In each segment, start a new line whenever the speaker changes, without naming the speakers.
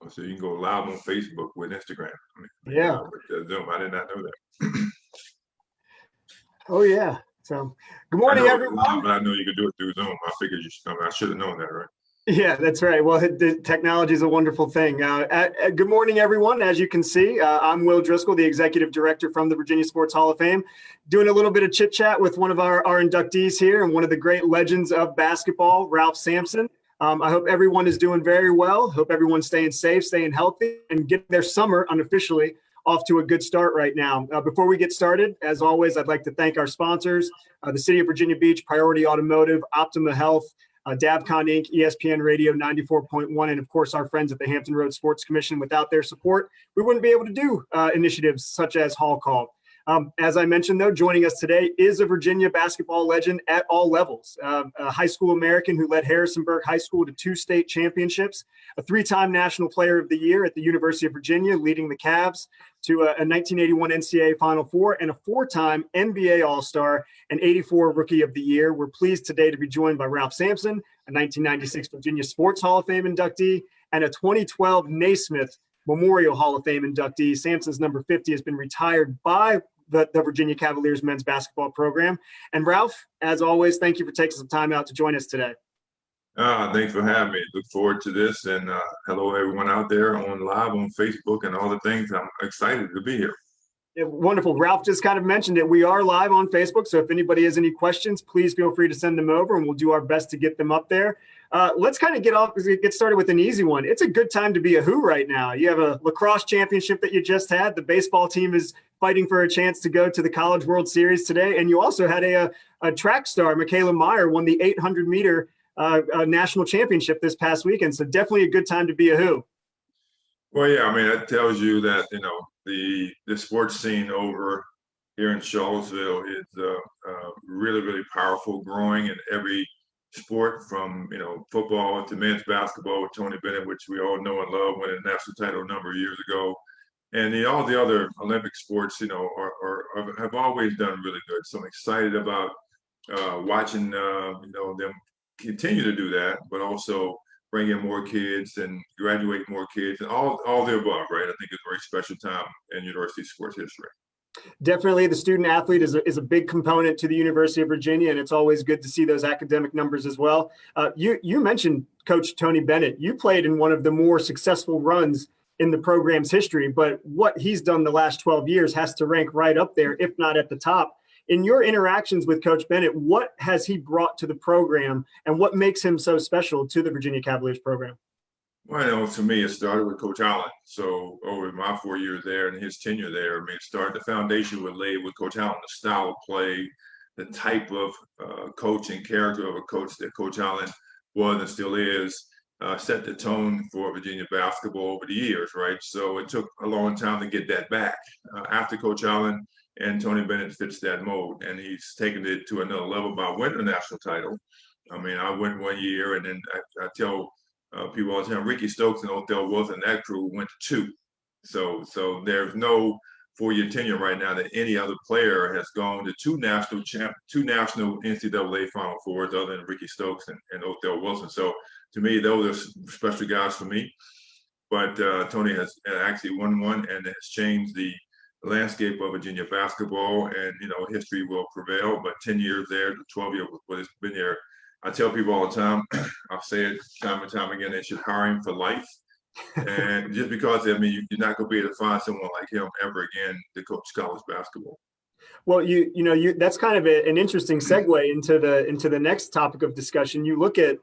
So you can go live on Facebook with Instagram.
Yeah.
With Zoom. I did not know that.
Oh yeah. So good
I
morning,
know it's live,
everyone.
but I know you could do it through Zoom. I figured I should have known that, right?
Yeah, that's right. Well, the technology is a wonderful thing. Good morning, everyone. As you can see, I'm Will Driscoll, the Executive Director from the Virginia Sports Hall of Fame, doing a little bit of chit chat with one of our inductees here and one of the great legends of basketball, Ralph Sampson. I hope everyone is doing very well. Hope everyone's staying safe, staying healthy, and getting their summer unofficially off to a good start right now. Before we get started, as always, I'd like to thank our sponsors, the City of Virginia Beach, Priority Automotive, Optima Health, Davcon Inc., ESPN Radio 94.1, and of course our friends at the Hampton Roads Sports Commission. Without their support, we wouldn't be able to do initiatives such as Hall Call. As I mentioned, though, joining us today is a Virginia basketball legend at all levels, a high school American who led Harrisonburg High School to 2 state championships, a 3-time National Player of the Year at the University of Virginia, leading the Cavs to a 1981 NCAA Final Four, and a 4-time NBA All-Star and 84 Rookie of the Year. We're pleased today to be joined by Ralph Sampson, a 1996 Virginia Sports Hall of Fame inductee, and a 2012 Naismith Memorial Hall of Fame inductee. Sampson's number 50 has been retired by the Virginia Cavaliers men's basketball program. And Ralph, as always, thank you for taking some time out to join us today.
Thanks for having me. Look forward to this. And hello, everyone out there on live on Facebook and all the things. I'm excited to be here.
Yeah, wonderful. Ralph just kind of mentioned it. We are live on Facebook. So if anybody has any questions, please feel free to send them over and we'll do our best to get them up there. Let's kind of get started with an easy one. It's a good time to be a Who right now. You have a lacrosse championship that you just had. The baseball team is fighting for a chance to go to the College World Series today. And you also had a track star, Michaela Meyer, won the 800-meter national championship this past weekend. So definitely a good time to be a Who.
Well, yeah, I mean, that tells you that, the sports scene over here in Charlottesville is really, really powerful, growing in every sport from, football to men's basketball with Tony Bennett, which we all know and love, winning a national title a number of years ago. And all the other Olympic sports, have always done really good. So I'm excited about watching, them continue to do that, but also bring in more kids and graduate more kids and all the above, right? I think it's a very special time in university sports history.
Definitely, the student athlete is a big component to the University of Virginia, and it's always good to see those academic numbers as well. You mentioned Coach Tony Bennett. You played in one of the more successful runs in the program's history, but what he's done the last 12 years has to rank right up there, if not at the top. In your interactions with Coach Bennett, what has he brought to the program, and what makes him so special to the Virginia Cavaliers program?
Well, to me, it started with Coach Allen. So over my 4 years there and his tenure there, I mean, the foundation was laid with Coach Allen, the style of play, the type of coach and character of a coach that Coach Allen was and still is, set the tone for Virginia basketball over the years, right? So it took a long time to get that back. After Coach Allen and Tony Bennett fits that mold, and he's taken it to another level by winning a national title. I mean, I went 1 year, and then I tell people all the time, Ricky Stokes and Othell Wilson and that crew went to 2. So there's no 4-year tenure right now that any other player has gone to 2 national NCAA Final Fours other than Ricky Stokes and Othell Wilson. So to me, those are special guys for me. But Tony has actually won one and has changed the landscape of Virginia basketball, and history will prevail. But 10 years there, 12 years what it's been there. I tell people all the time, I've said it time and time again, they should hire him for life. And just because, I mean, you're not going to be able to find someone like him ever again to coach college basketball.
Well, that's kind of an interesting segue into the next topic of discussion. You look at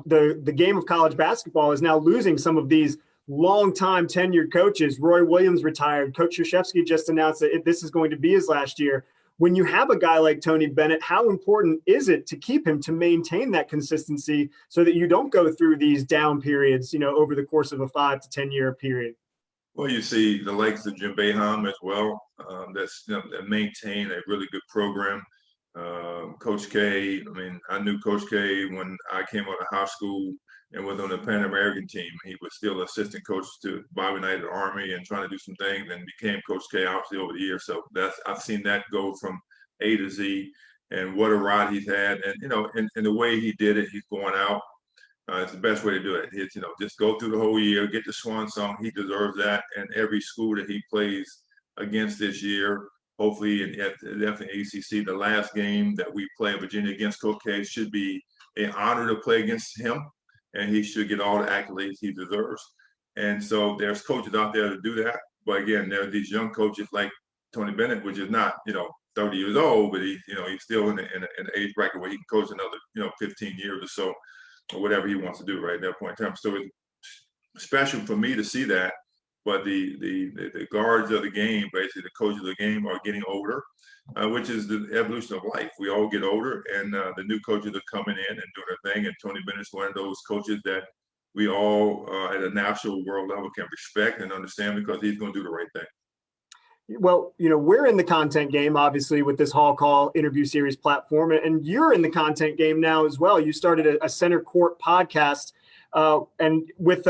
the game of college basketball is now losing some of these long-time tenured coaches. Roy Williams retired. Coach Krzyzewski just announced that this is going to be his last year. When you have a guy like Tony Bennett, how important is it to keep him, to maintain that consistency so that you don't go through these down periods, over the course of a 5 to 10 year period?
Well, you see the likes of Jim Boeheim as well. That maintain a really good program. Coach K, I mean, I knew Coach K when I came out of high school and was on the Pan American team. He was still assistant coach to Bobby Knight at Army and trying to do some things, and became Coach K obviously over the years. So I've seen that go from A to Z, and what a ride he's had. And and the way he did it, he's going out It's the best way to do it. It's, just go through the whole year, get the swan song. He deserves that. And every school that he plays against this year, hopefully, and definitely ACC, the last game that we play in Virginia against Coach K should be an honor to play against him, and he should get all the accolades he deserves. And so there's coaches out there to do that. But again, there are these young coaches like Tony Bennett, which is not, 30 years old, but he's still in an age bracket where he can coach another, 15 years or so, or whatever he wants to do right at that point in time. So it's special for me to see that. But the guards of the game, basically the coaches of the game, are getting older, which is the evolution of life. We all get older, and the new coaches are coming in and doing their thing. And Tony Bennett's one of those coaches that we all at a national world level can respect and understand, because he's going to do the right thing.
Well, we're in the content game, obviously, with this Hall Call interview series platform, and you're in the content game now as well. You started a Center Court podcast, and with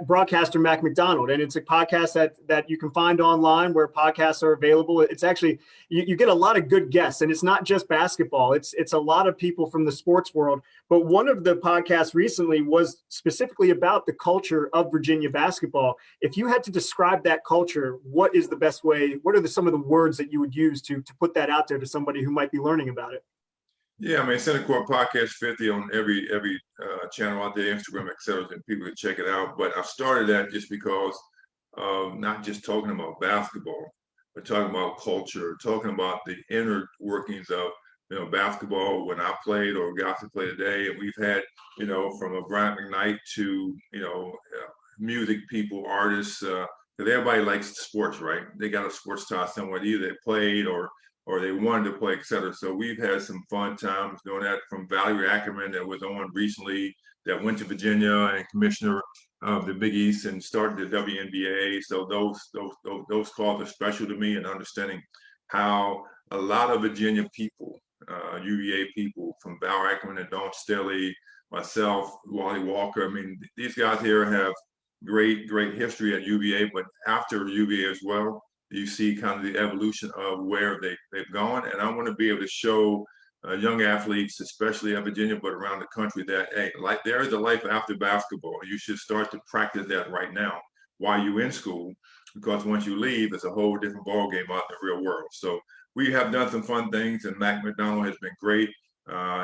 broadcaster Mac McDonald, and it's a podcast that you can find online where podcasts are available. It's actually you get a lot of good guests, and it's not just basketball. It's a lot of people from the sports world. But one of the podcasts recently was specifically about the culture of Virginia basketball. If you had to describe that culture, what is the best way? What are some of the words that you would use to put that out there to somebody who might be learning about it?
Yeah, I mean, Center Court Podcast 50 on every channel out there, Instagram, etc., and people can check it out. But I started that just because of not just talking about basketball, but talking about culture, talking about the inner workings of basketball when I played or got to play today. And we've had, from a Brian McKnight to, music people, artists, because everybody likes sports, right? They got a sports tie somewhere. Either they played or they wanted to play, et cetera. So we've had some fun times doing that, from Valerie Ackerman that was on recently, that went to Virginia and commissioner of the Big East and started the WNBA. So those calls are special to me, and understanding how a lot of Virginia people, UVA people, from Val Ackerman and Dawn Staley, myself, Wally Walker. I mean, these guys here have great history at UVA, but after UVA as well, you see kind of the evolution of where they've gone. And I want to be able to show young athletes, especially at Virginia, but around the country, that, hey, like, there is a life after basketball. You should start to practice that right now while you're in school, because once you leave, it's a whole different ball game out in the real world. So we have done some fun things, and Mac McDonald has been great.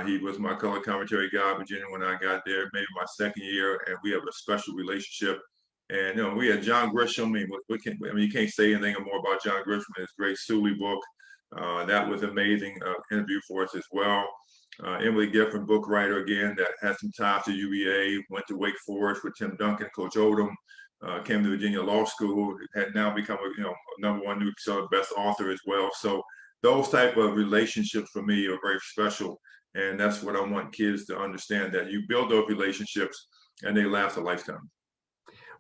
He was my color commentary guy at Virginia when I got there, maybe my second year, and we have a special relationship. And we had John Grisham. I mean, you can't say anything more about John Grisham and his great Sully book. That was an amazing interview for us as well. Emily Gifford, book writer again, that had some ties to UVA, went to Wake Forest with Tim Duncan, Coach Odom, came to Virginia Law School, had now become a #1 New York best author as well. So those type of relationships for me are very special, and that's what I want kids to understand, that you build those relationships and they last a lifetime.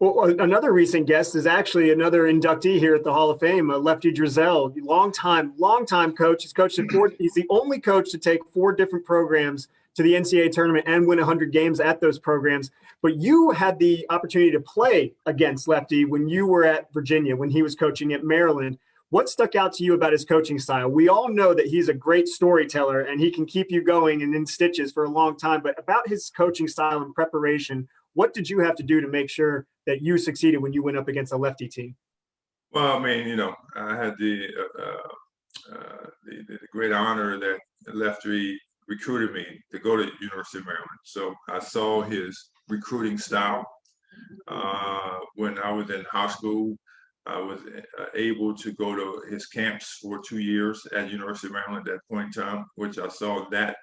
Well, another recent guest is actually another inductee here at the Hall of Fame, Lefty Driesell, longtime coach. He's coached at he's the only coach to take 4 different programs to the NCAA tournament and win 100 games at those programs. But you had the opportunity to play against Lefty when you were at Virginia, when he was coaching at Maryland. What stuck out to you about his coaching style? We all know that he's a great storyteller and he can keep you going and in stitches for a long time. But about his coaching style and preparation, what did you have to do to make sure that you succeeded when you went up against a Lefty team?
Well, I mean, I had the great honor that Lefty recruited me to go to University of Maryland. So I saw his recruiting style when I was in high school. I was able to go to his camps for 2 years at University of Maryland at that point in time, which I saw that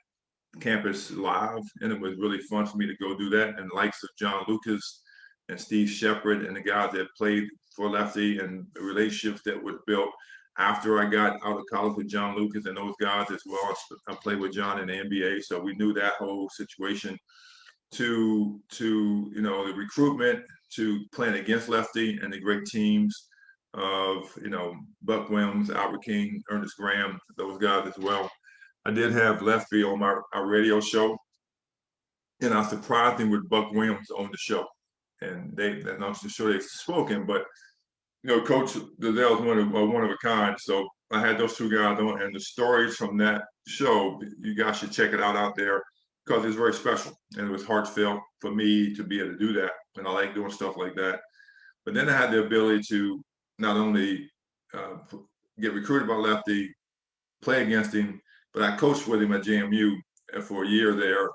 campus live, and it was really fun for me to go do that. And the likes of John Lucas and Steve Shepard and the guys that played for Lefty, and the relationships that were built after I got out of college with John Lucas and those guys as well. I played with John in the NBA, so we knew that whole situation. To the recruitment, to playing against Lefty and the great teams of Buck Williams, Albert King, Ernest Graham, those guys as well. I did have Lefty on our radio show, and I surprised him with Buck Williams on the show. And I'm not sure they've spoken, but Coach Driesell's one of a kind. So I had those 2 guys on, and the stories from that show, you guys should check it out there. because it's very special and it was heartfelt for me to be able to do that. And I like doing stuff like that. But then I had the ability to not only uh, get recruited by Lefty, play against him, but I coached with him at JMU for a year there.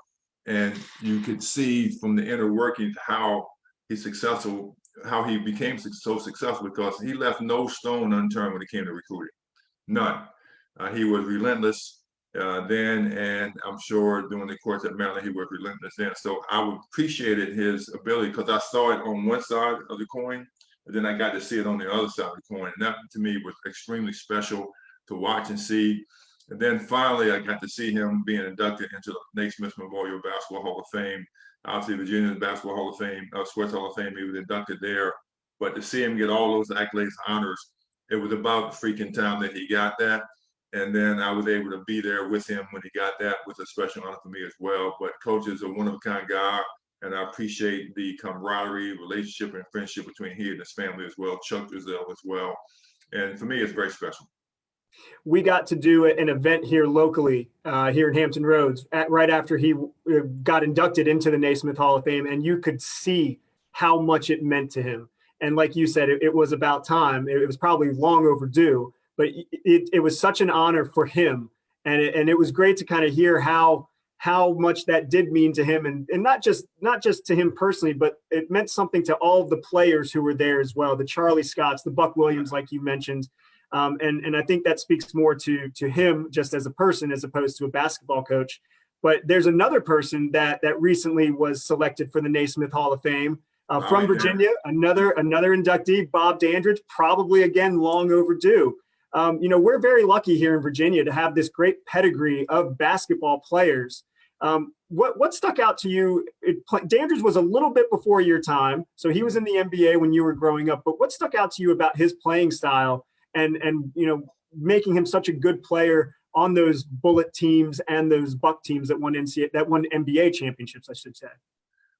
And you could see from the inner workings how he's successful, how he became so successful, because he left no stone unturned when it came to recruiting. None. He was relentless then, and I'm sure during the course at Maryland, he was relentless then. So I appreciated his ability because I saw it on one side of the coin, and then I got to see it on the other side of the coin. And that to me was extremely special to watch and see. And then finally, I got to see him being inducted into the Naismith Memorial Basketball Hall of Fame. Obviously, Virginia's Basketball Hall of Fame, Sports Hall of Fame, he was inducted there. But to see him get all those accolades, honors, it was about the freaking time that he got that. And then I was able to be there with him when he got that, was a special honor for me as well. But Coach is a one-of-a-kind guy, and I appreciate the camaraderie, relationship, and friendship between he and his family as well, Chuck Drizel as well. And for me, it's very special.
We got to do an event here locally, here in Hampton Roads, right after he got inducted into the Naismith Hall of Fame, and you could see how much it meant to him. And like you said, it was about time. It was probably long overdue, but it was such an honor for him. And it was great to kind of hear how much that did mean to him, and not just to him personally, but it meant something to all of the players who were there as well, the Charlie Scotts, the Buck Williams, like you mentioned. And I think that speaks more to him just as a person as opposed to a basketball coach. But there's another person that recently was selected for the Naismith Hall of Fame from Virginia, another inductee, Bob Dandridge, probably again long overdue. We're very lucky here in Virginia to have this great pedigree of basketball players. What stuck out to you? Dandridge was a little bit before your time, so he was in the NBA when you were growing up. But what stuck out to you about his playing style and making him such a good player on those Bullet teams and those Buck teams that won NBA championships, I should say?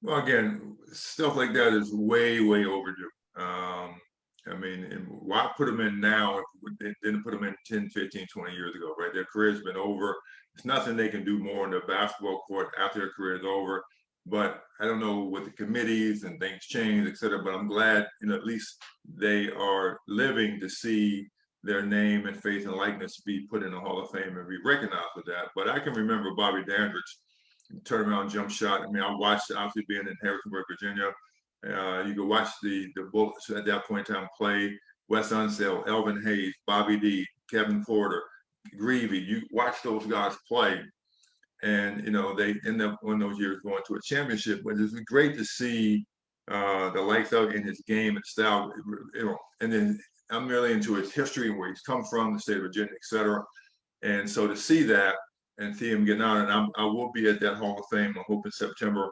Well, again, stuff like that is way, way overdue. I mean, and why put them in now if they didn't put them in 10, 15, 20 years ago, right? Their career's been over. It's nothing they can do more on the basketball court after their career is over. But I don't know what the committees and things change, et cetera, but I'm glad, at least they are living to see their name and face and likeness be put in the Hall of Fame and be recognized for that. But I can remember Bobby Dandridge, turnaround jump shot. I mean, I watched, obviously being in Harrisonburg, Virginia. You could watch the Bullets at that point in time play. Wes Unseld, Elvin Hayes, Bobby D, Kevin Porter, Greavy. You watch those guys play, and they end up in those years going to a championship. But it's great to see the lights out in his game and style. And then I'm really into his history and where he's come from, the state of Virginia, et cetera. And so to see that and see him getting honored, and I will be at that Hall of Fame, I hope in September,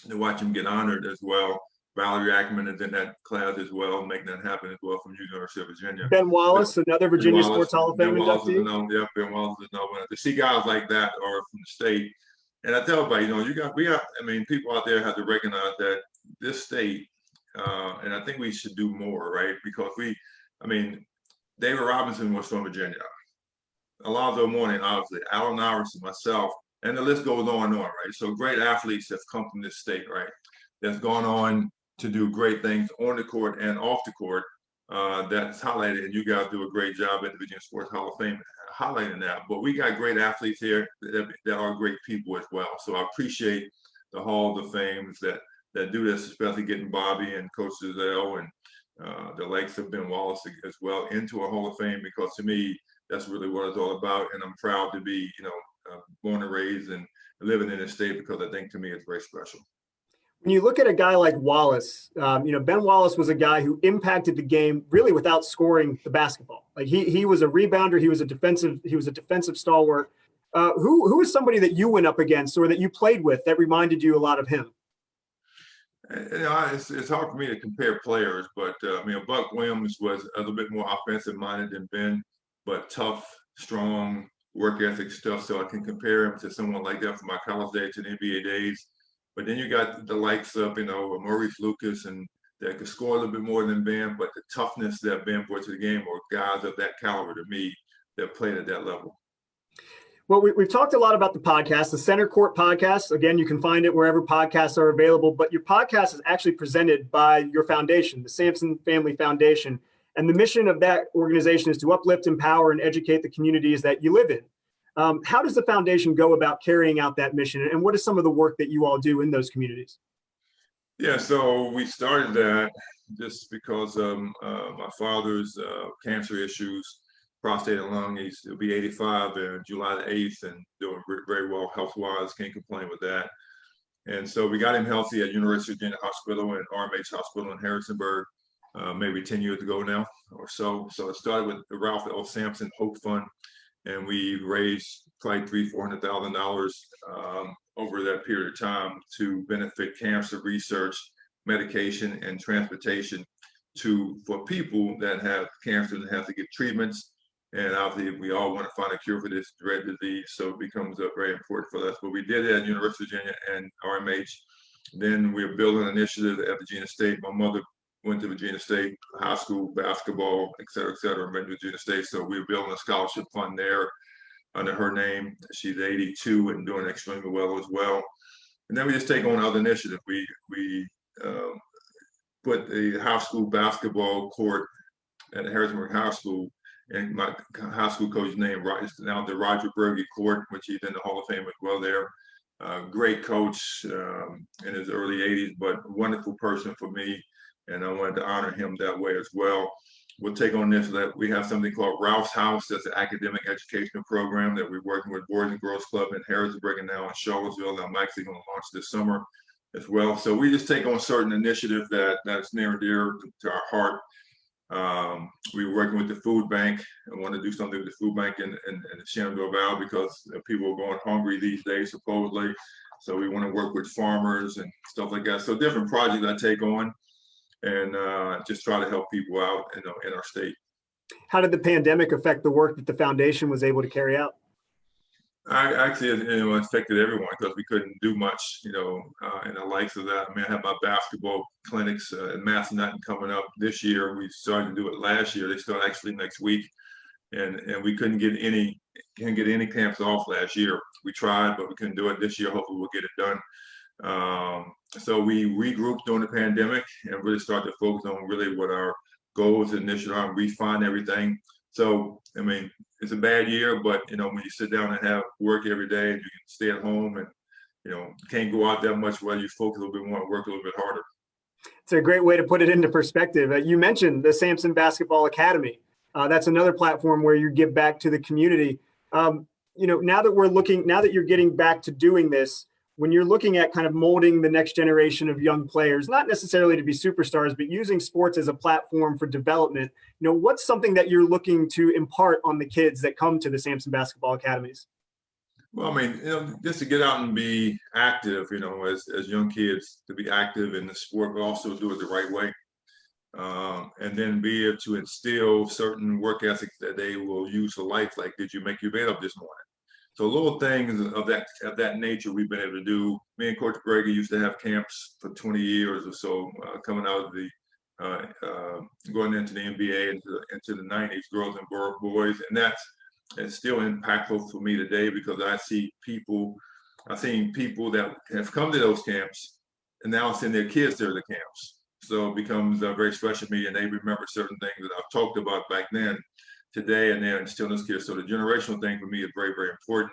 to watch him get honored as well. Valerie Ackerman is in that class as well, making that happen as well from University of Virginia.
Ben Wallace, another Virginia Sports Hall of Fame inductee.
Ben Wallace is another one. To see guys like that are from the state, and I tell everybody, people out there have to recognize that this state, and I think we should do more, right? Because David Robinson was from Virginia. Alonzo Mourning, obviously, Allen Iverson, myself, and the list goes on and on, right? So great athletes have come from this state, right? That's gone on to do great things on the court and off the court. That's highlighted, and you guys do a great job at the Virginia Sports Hall of Fame highlighting that. But we got great athletes here that are great people as well. So I appreciate the Hall of Fames that do this, especially getting Bobby and Coach Drizel and the likes of Ben Wallace as well into a Hall of Fame, because to me, that's really what it's all about. And I'm proud to be, born and raised and living in this state, because I think to me it's very special.
When you look at a guy like Wallace, Ben Wallace was a guy who impacted the game really without scoring the basketball. Like he was a rebounder, he was a defensive stalwart. Who is somebody that you went up against or that you played with that reminded you a lot of him?
It's hard for me to compare players, but Buck Williams was a little bit more offensive minded than Ben, but tough, strong, work ethic stuff. So I can compare him to someone like that from my college days and NBA days. But then you got the likes of, Maurice Lucas, and that could score a little bit more than Ben, but the toughness that Ben brought to the game, or guys of that caliber to me that played at that level.
Well, we've talked a lot about the podcast, the Center Court podcast. Again, you can find it wherever podcasts are available, but your podcast is actually presented by your foundation, the Sampson Family Foundation. And the mission of that organization is to uplift, empower, and educate the communities that you live in. How does the foundation go about carrying out that mission? And what is some of the work that you all do in those communities?
Yeah, so we started that just because of my father's cancer issues, prostate and lung. He'll be 85 in July the 8th and doing very well health-wise. Can't complain with that. And so we got him healthy at University of Virginia Hospital and RMH Hospital in Harrisonburg, maybe 10 years ago now or so. So it started with the Ralph L. Sampson Hope Fund, and we raised probably $300,000-$400,000 over that period of time to benefit cancer research, medication, and transportation for people that have cancer and have to get treatments. And obviously, we all want to find a cure for this dread disease, so it becomes very important for us. But we did it at University of Virginia and RMH. Then we're building an initiative at Virginia State. My mother went to Virginia State, high school basketball, et cetera, went to Virginia State. So we're building a scholarship fund there under her name. She's 82 and doing extremely well as well. And then we just take on other initiatives. We put the high school basketball court at Harrisonburg High School, and my high school coach's name is now the Roger Berge Court, which he's in the Hall of Fame as well there. Great coach in his early 80s, but wonderful person for me. And I wanted to honor him that way as well. We'll take on this, that we have something called Ralph's House. That's an academic educational program that we're working with Boys and Girls Club in Harrisonburg and now in Charlottesville. I'm actually going to launch this summer as well. So we just take on certain initiatives that's near and dear to our heart. We're working with the food bank. I want to do something with the food bank in the Shenandoah Valley because people are going hungry these days, supposedly. So we want to work with farmers and stuff like that. So different projects I take on and just try to help people out in our state.
How did the pandemic affect the work that the foundation was able to carry out?
It affected everyone because we couldn't do much, in the likes of that. I mean, I have my basketball clinics in Massanutten coming up this year. We started to do it last year. They start actually next week, and we couldn't get any camps off last year. We tried, but we couldn't do it this year. Hopefully, we'll get it done. So we regrouped during the pandemic and really started to focus on really what our goals and initiatives are and refine everything. So, I mean, it's a bad year, but, when you sit down and have work every day and you can stay at home and, can't go out that much, while you focus a little bit more and work a little bit harder.
It's a great way to put it into perspective. You mentioned the Sampson Basketball Academy. That's another platform where you give back to the community. Now that you're getting back to doing this, when you're looking at kind of molding the next generation of young players, not necessarily to be superstars, but using sports as a platform for development, what's something that you're looking to impart on the kids that come to the Sampson Basketball Academies?
Well, I mean, just to get out and be active, as young kids, to be active in the sport, but also do it the right way. And then be able to instill certain work ethics that they will use for life. Like, did you make your bed up this morning? So little things of that nature we've been able to do. Me and Coach Berge used to have camps for 20 years or so, coming out of going into the NBA into the 90s, girls and boys, and it's still impactful for me today because I've seen people that have come to those camps and now send their kids to the camps. So it becomes very special to me, and they remember certain things that I've talked about back then. Today, and they're instilling those kids. So the generational thing for me is very, very important.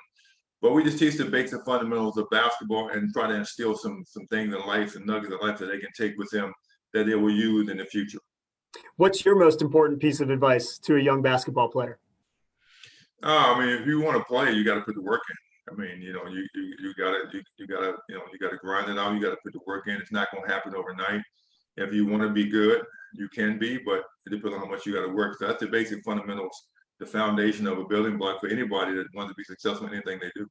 But we just teach the basic fundamentals of basketball and try to instill some things in life and nuggets of life that they can take with them that they will use in the future. What's your most important piece of advice to a young basketball player? I mean, if you want to play, you got to put the work in. I mean, you gotta grind it out. You got to put the work in. It's not going to happen overnight. If you want to be good, you can be, but it depends on how much you got to work. So that's the basic fundamentals, the foundation of a building block for anybody that wants to be successful in anything they do.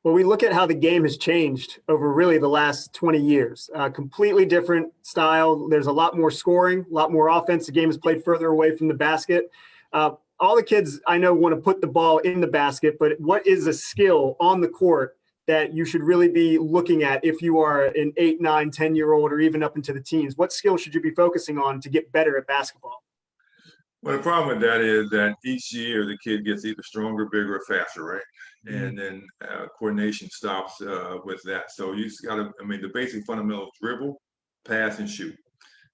Well, we look at how the game has changed over really the last 20 years. Completely different style. There's a lot more scoring, a lot more offense. The game is played further away from the basket. All the kids I know want to put the ball in the basket, but what is a skill on the court that you should really be looking at if you are an 8, 9, 10-year-old or even up into the teens? What skills should you be focusing on to get better at basketball? Well, the problem with that is that each year the kid gets either stronger, bigger, or faster, right?
Mhm.
And then coordination stops with that. So you just got to, I mean, the basic fundamentals: dribble, pass, and shoot.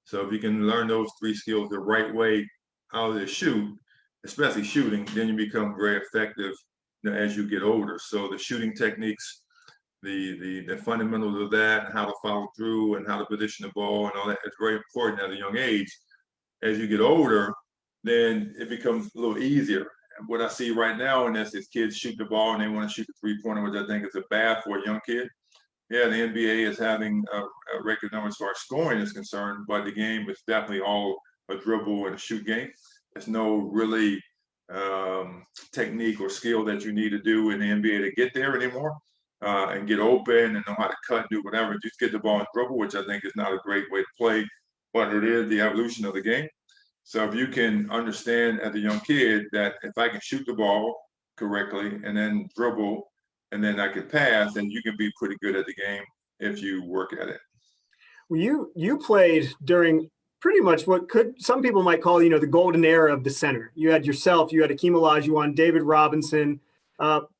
So if you can learn those three skills the right way out of the shoot, especially shooting, then you become very effective, as you get older. So the shooting techniques, the fundamentals of that, and how to follow through, and how to position the ball, and all that, is very important at a young age. As you get older, then it becomes a little easier. And what I see right now, and that's is kids shoot the ball and they want to shoot the 3-pointer, which I think is a bad for a young kid. Yeah, the NBA is having a record number as far as scoring is concerned, but the game is definitely all a dribble and a shoot game. There's no really technique or skill that you need to do in the NBA to get there anymore, and get open and know how to cut, do whatever. Just get the ball and dribble, which I think is not a great way to play, but it is the evolution of the game. So if you can understand as a young kid that if I can shoot the ball correctly and then dribble and then I could pass, then you can be pretty good at the game if you work at it.
Well, you played during pretty much what could some people might call, the golden era of the center. You had yourself, you had Akeem Olajuwon, David Robinson,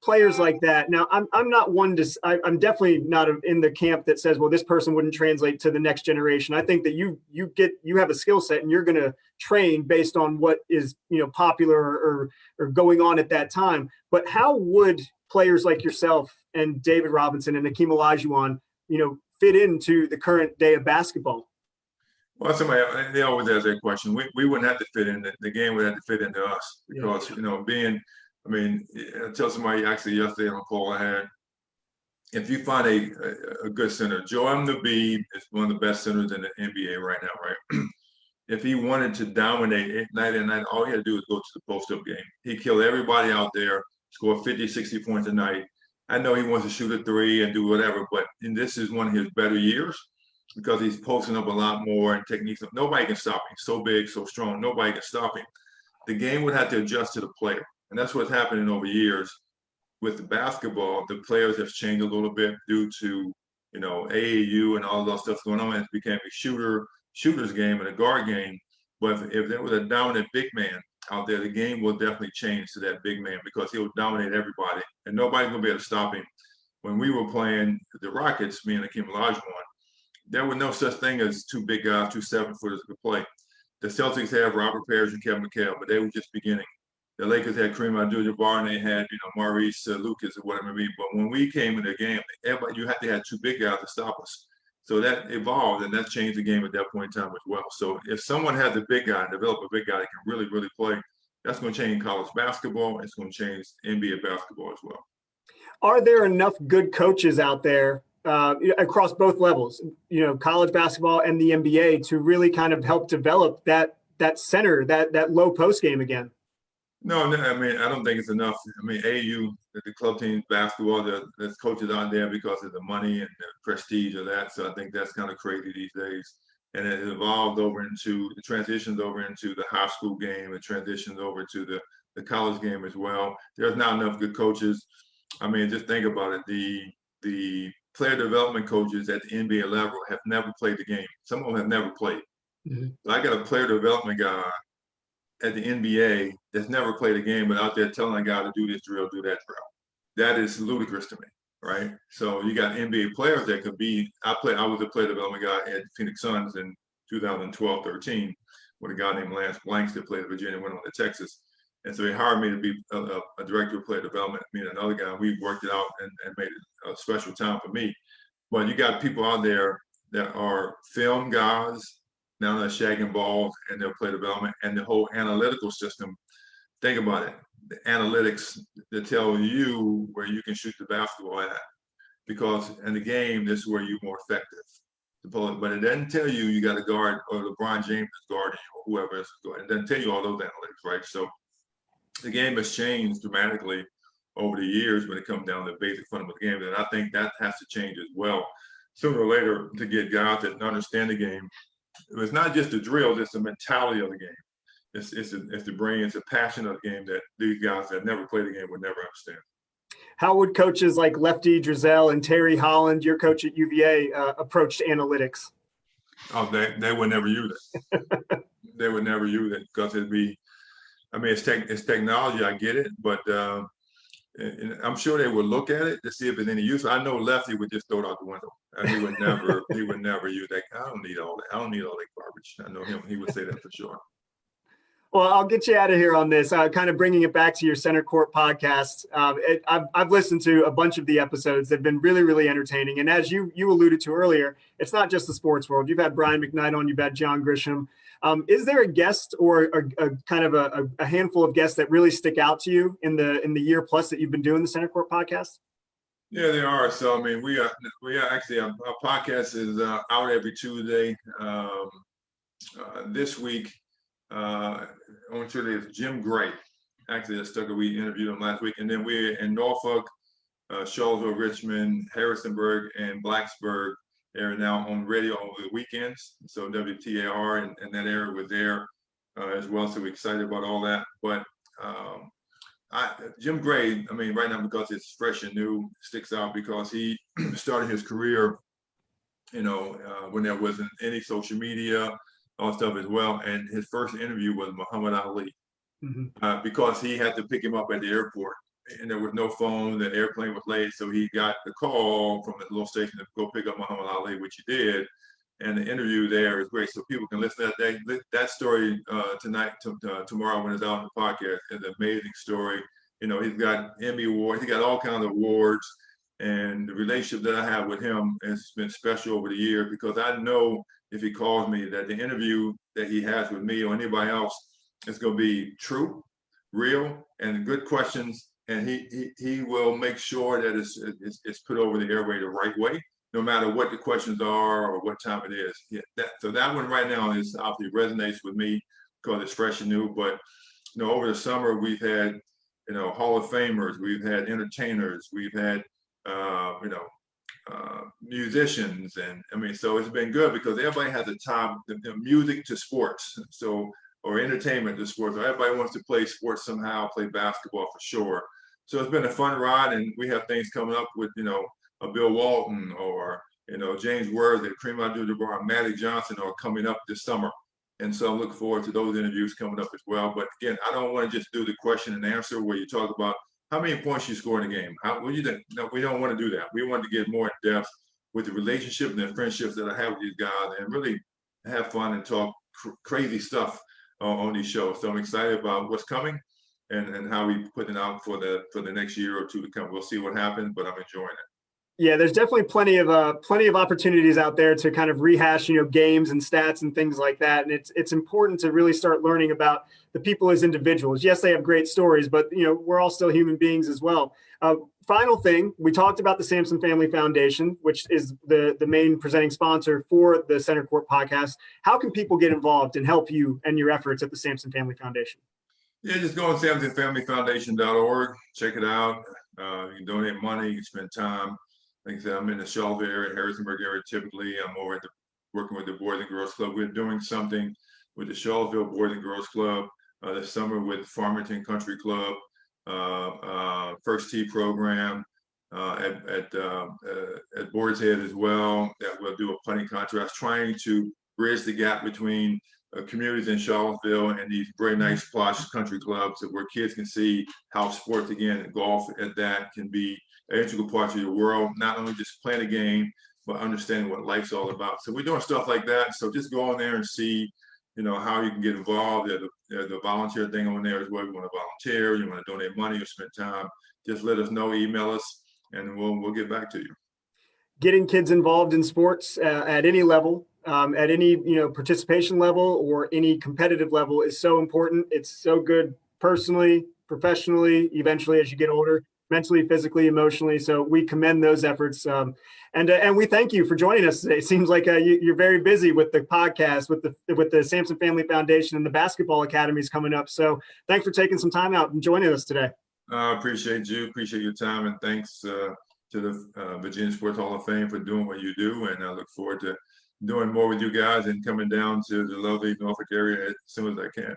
players like that. Now, I'm not one to, I'm definitely not in the camp that says, well, this person wouldn't translate to the next generation. I think that you have a skill set and you're going to train based on what is, popular or going on at that time. But how would players like yourself and David Robinson and Akeem Olajuwon, fit into the current day of basketball?
Well, they always ask that question. We wouldn't have to fit in. The game would have to fit into us because, I mean, I tell somebody actually yesterday on a call I had, if you find a good center, Joel Embiid is one of the best centers in the NBA right now, right? If he wanted to dominate it night and night, all he had to do was go to the post-up game. He killed everybody out there, score 50, 60 points a night. I know he wants to shoot a three and do whatever, but this is one of his better years because he's posting up a lot more and techniques. Nobody can stop him. So big, so strong. Nobody can stop him. The game would have to adjust to the player. And that's what's happening over years with the basketball. The players have changed a little bit due to, AAU and all those stuff going on. It became a shooter's game and a guard game. But if there was a dominant big man out there, the game will definitely change to that big man because he'll dominate everybody and nobody's gonna be able to stop him. When we were playing the Rockets, me and Akeem Olajuwon, there was no such thing as two big guys, two 7-footers could play. The Celtics had Robert Parrish and Kevin McHale, but they were just beginning. The Lakers had Kareem Abdul-Jabbar and they had, Maurice Lucas or whatever it may be. But when we came in the game, you had to have two big guys to stop us. So that evolved and that changed the game at that point in time as well. So if someone has a big guy, develop a big guy that can really, really play, that's going to change college basketball. It's going to change NBA basketball as well.
Are there enough good coaches out there across both levels, college basketball and the NBA, to really kind of help develop that center, that low post game again?
No, I mean, I don't think it's enough. I mean, AU, the club team basketball, there's coaches out there because of the money and the prestige of that. So I think that's kind of crazy these days. And it evolved it transitions over into the high school game. It transitions over to the college game as well. There's not enough good coaches. I mean, just think about it. The player development coaches at the NBA level have never played the game. Some of them have never played. Mm-hmm. So I got a player development guy at the NBA that's never played a game, but out there telling a guy to do this drill, do that drill. That is ludicrous to me, right? So you got NBA players that could be. I was a player development guy at Phoenix Suns in 2012-13 with a guy named Lance Blanks that played at Virginia, went on to Texas. And so he hired me to be a director of player development, me and another guy. We worked it out and made it a special time for me. But you got people out there that are film guys, now they're shagging balls and they'll play development and the whole analytical system. Think about it. The analytics that tell you where you can shoot the basketball at, because in the game, this is where you're more effective. But it doesn't tell you got to guard or LeBron James is guarding you or whoever is guarding. It doesn't tell you all those analytics, right? So the game has changed dramatically over the years when it comes down to the basic fundamental game. And I think that has to change as well sooner or later to get guys that understand the game. It's not just the drills, it's the mentality of the game. It's the brain, it's the passion of the game that these guys that never played the game would never understand.
How would coaches like Lefty Drizel and Terry Holland, your coach at UVA, approach analytics?
Oh, they would never use it. They would never use it because it'd be I mean, it's technology. I get it, but and I'm sure they would look at it to see if it's any use. I know Lefty would just throw it out the window. He would never. He would never use that. I don't need all that. I don't need all that garbage. I know him. He would say that for sure.
Well, I'll get you out of here on this. Kind of bringing it back to your Center Court podcast. I've listened to a bunch of the episodes. They've been really, really entertaining. And as you alluded to earlier, it's not just the sports world. You've had Brian McKnight on. You've had John Grisham. Is there a guest or a kind of a handful of guests that really stick out to you in the year plus that you've been doing the Center Court podcast?
Yeah, they are. So I mean, we are actually our podcast is out every Tuesday. This week. On Tuesday is Jim Gray. Actually, that's stuck. We interviewed him last week, and then we're in Norfolk, Charlottesville, Richmond, Harrisonburg, and Blacksburg. They're now on radio over the weekends. So WTAR and that area was there as well. So we're excited about all that. But Jim Gray, I mean, right now because it's fresh and new, sticks out because he started his career, when there wasn't any social media. All stuff as well. And his first interview was Muhammad Ali because he had to pick him up at the airport and there was no phone. The airplane was late. So he got the call from the little station to go pick up Muhammad Ali, which he did. And the interview there is great. So people can listen to that story tonight, tomorrow when it's out on the podcast. It's an amazing story. He's got Emmy Awards. He got all kinds of awards. And the relationship that I have with him has been special over the years because I know if he calls me that the interview that he has with me or anybody else is going to be true, real, and good questions. And he will make sure that it's put over the airway the right way, no matter what the questions are or what time it is. Yeah, so that one right now is obviously resonates with me because it's fresh and new. But over the summer we've had Hall of Famers, we've had entertainers, we've had musicians, and I mean, so it's been good because everybody has a time, the music to sports, or entertainment to sports. So everybody wants to play sports somehow, play basketball for sure. So it's been a fun ride, and we have things coming up with a Bill Walton or James Worthy, Kareem Abdul-Jabbar, Magic Johnson are coming up this summer. And so I'm looking forward to those interviews coming up as well. But again, I don't want to just do the question and answer where you talk about how many points you score in a game. What do you think? No, we don't want to do that. We want to get more in depth with the relationship and the friendships that I have with these guys and really have fun and talk crazy stuff on these shows. So I'm excited about what's coming and how we put it out for the next year or two to come. We'll see what happens, but I'm enjoying it.
Yeah, there's definitely plenty of opportunities out there to kind of rehash, games and stats and things like that. And it's important to really start learning about the people as individuals. Yes, they have great stories, but we're all still human beings as well. Final thing, we talked about the Samson Family Foundation, which is the main presenting sponsor for the Center Court podcast. How can people get involved and help you and your efforts at the Samson Family Foundation?
Yeah, just go on SamsonFamilyFoundation.org. Check it out. You can donate money. You can spend time. Like I said, I'm in the Charlottesville area, Harrisonburg area typically. I'm over at working with the Boys and Girls Club. We're doing something with the Charlottesville Boys and Girls Club this summer with Farmington Country Club, First Tee program at Boards Head as well. That we'll do a putting contest, trying to bridge the gap between communities in Charlottesville and these very nice plush country clubs where kids can see how sports, again, golf at that can be an integral part of your world, not only just playing a game, but understanding what life's all about. So we're doing stuff like that. So just go on there and see, how you can get involved. There's a volunteer thing on there as well. You want to volunteer, you want to donate money or spend time, just let us know, email us, and we'll get back to you.
Getting kids involved in sports at any level, at any participation level or any competitive level is so important. It's so good personally, professionally, eventually as you get older, mentally, physically, emotionally. So we commend those efforts. And we thank you for joining us today. It seems like you're very busy with the podcast, with the Samson Family Foundation and the basketball academies coming up. So thanks for taking some time out and joining us today.
I appreciate you. Appreciate your time. And thanks to the Virginia Sports Hall of Fame for doing what you do. And I look forward to doing more with you guys and coming down to the lovely Norfolk area as soon as I can.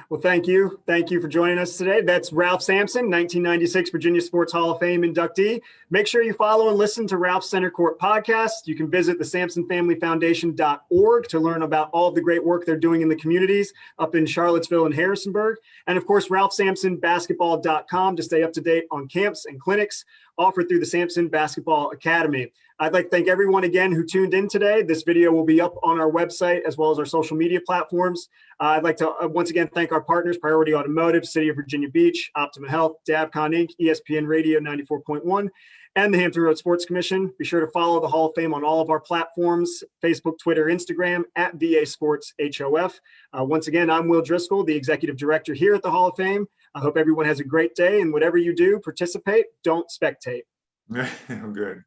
Well, thank you. Thank you for joining us today. That's Ralph Sampson, 1996 Virginia Sports Hall of Fame inductee. Make sure you follow and listen to Ralph's Center Court podcast. You can visit the SamsonFamilyFoundation.org to learn about all of the great work they're doing in the communities up in Charlottesville and Harrisonburg. And of course, RalphSampsonBasketball.com to stay up to date on camps and clinics offered through the Samson Basketball Academy. I'd like to thank everyone again who tuned in today. This video will be up on our website as well as our social media platforms. I'd like to once again thank our partners, Priority Automotive, City of Virginia Beach, Optima Health, Davcon Inc., ESPN Radio 94.1, and the Hampton Roads Sports Commission. Be sure to follow the Hall of Fame on all of our platforms, Facebook, Twitter, Instagram, at VA Sports HOF. Once again, I'm Will Driscoll, the Executive Director here at the Hall of Fame. I hope everyone has a great day, and whatever you do, participate, don't spectate.
Good.